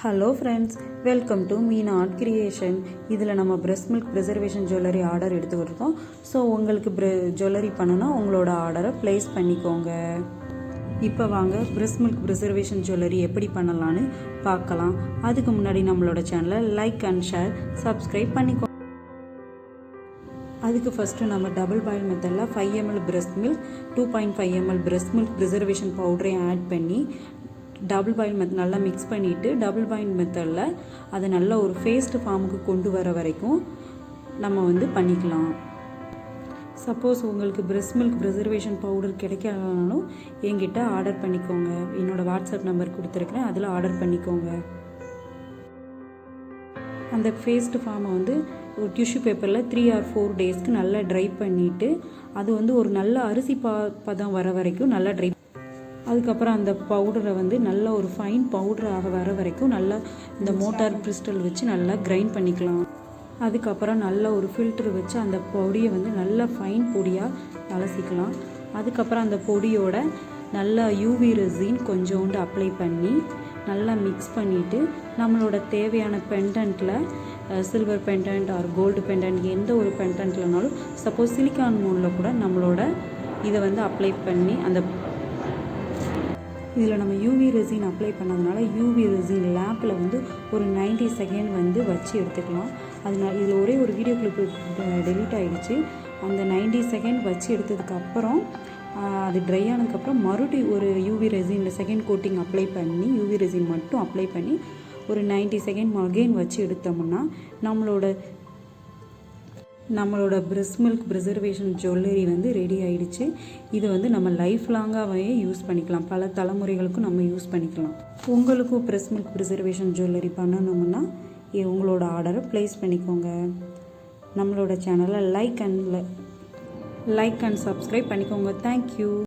Hello friends, welcome to Meena art creation. இதில் நம்ம breast milk preservation jewellery order எடுத்துக்கிட்டோம். So உங்களுக்கு ஜுவல்லரி பண்ணணும்னா உங்களோட ஆர்டரை ப்ளேஸ் பண்ணிக்கோங்க. இப்போ வாங்க பிரஸ்ட் மில்க் ப்ரிசர்வேஷன் ஜுவல்லரி எப்படி பண்ணலான்னு பார்க்கலாம். அதுக்கு முன்னாடி நம்மளோட சேனலை லைக் அண்ட் ஷேர், சப்ஸ்கிரைப் பண்ணிக்கோங்க. அதுக்கு ஃபஸ்ட்டு நம்ம டபுள் பாயில் மெத்தடில் 5 ml breast milk, 2.5 ml breast milk preservation பவுடரையும் ஆட் பண்ணி டபுள் பாயில் நல்லா மிக்ஸ் பண்ணிவிட்டு டபுள் பாயில் மெத்தடில் அதை நல்ல ஒரு பேஸ்ட் ஃபார்முக்கு கொண்டு வர வரைக்கும் நம்ம பண்ணிக்கலாம். சப்போஸ் உங்களுக்கு பிரஸ்ட் மில்க் ப்ரிசர்வேஷன் பவுடர் கிடைக்கலனாலும் என்கிட்ட ஆர்டர் பண்ணிக்கோங்க. என்னோடய வாட்ஸ்அப் நம்பர் கொடுத்துருக்குறேன், அதில் ஆர்டர் பண்ணிக்கோங்க. அந்த பேஸ்ட் ஃபார்மை ஒரு டிஷ்யூ பேப்பரில் 3 or 4 டேஸ்க்கு நல்லா ட்ரை பண்ணிவிட்டு அது ஒரு நல்ல அரிசி பதம் வர வரைக்கும் நல்லா ட்ரை. அதுக்கப்புறம் அந்த பவுடரை நல்ல ஒரு ஃபைன் பவுடராக வர வரைக்கும் நல்லா இந்த மோட்டார் கிறிஸ்டல் வச்சு நல்லா கிரைண்ட் பண்ணிக்கலாம். அதுக்கப்புறம் நல்ல ஒரு ஃபில்டர் வச்சு அந்த பொடியை நல்லா ஃபைன் பொடியாக அலசிக்கலாம். அதுக்கப்புறம் அந்த பொடியோட நல்லா யூவி ரெசின் கொஞ்சோண்டு அப்ளை பண்ணி நல்லா மிக்ஸ் பண்ணிவிட்டு நம்மளோட தேவையான பெண்டன்ட்டில் silver pendant or gold pendant எந்த ஒரு பெண்டன்ட்லனாலும், சப்போஸ் சிலிக்கான் மூனில் கூட நம்மளோட இதை அப்ளை பண்ணி அந்த இதில் நம்ம யூவி ரெசின் அப்ளை பண்ணதுனால யூவி ரெசின் லேம்பில் ஒரு 90 செகண்ட் வச்சு எடுத்துக்கலாம். அதனால் இதில் ஒரே ஒரு வீடியோ கிளிப்பு டெலீட் ஆகிடுச்சு. அந்த 90 செகண்ட் வச்சு எடுத்ததுக்கப்புறம் அது ட்ரை ஆனதுக்கப்புறம் மறுபடியும் ஒரு UV resin second coating apply பண்ணி யூவி ரெசின் மட்டும் அப்ளை பண்ணி ஒரு 90 செகண்ட் அகெயின் வச்சு எடுத்தோம்னா நம்மளோட breast milk preservation jewellery ready ஆகிடுச்சு. இது நம்ம லைஃப் லாங்காகவே யூஸ் பண்ணிக்கலாம், பல தலைமுறைகளுக்கும் நம்ம யூஸ் பண்ணிக்கலாம். உங்களுக்கும் பிரஸ்ட் மில்க் ப்ரிசர்வேஷன் ஜுவல்லரி பண்ணணும்னா உங்களோட ஆர்டரை ப்ளேஸ் பண்ணிக்கோங்க. நம்மளோட சேனலை லைக் அண்ட் சப்ஸ்கிரைப் பண்ணிக்கோங்க. தேங்க்யூ.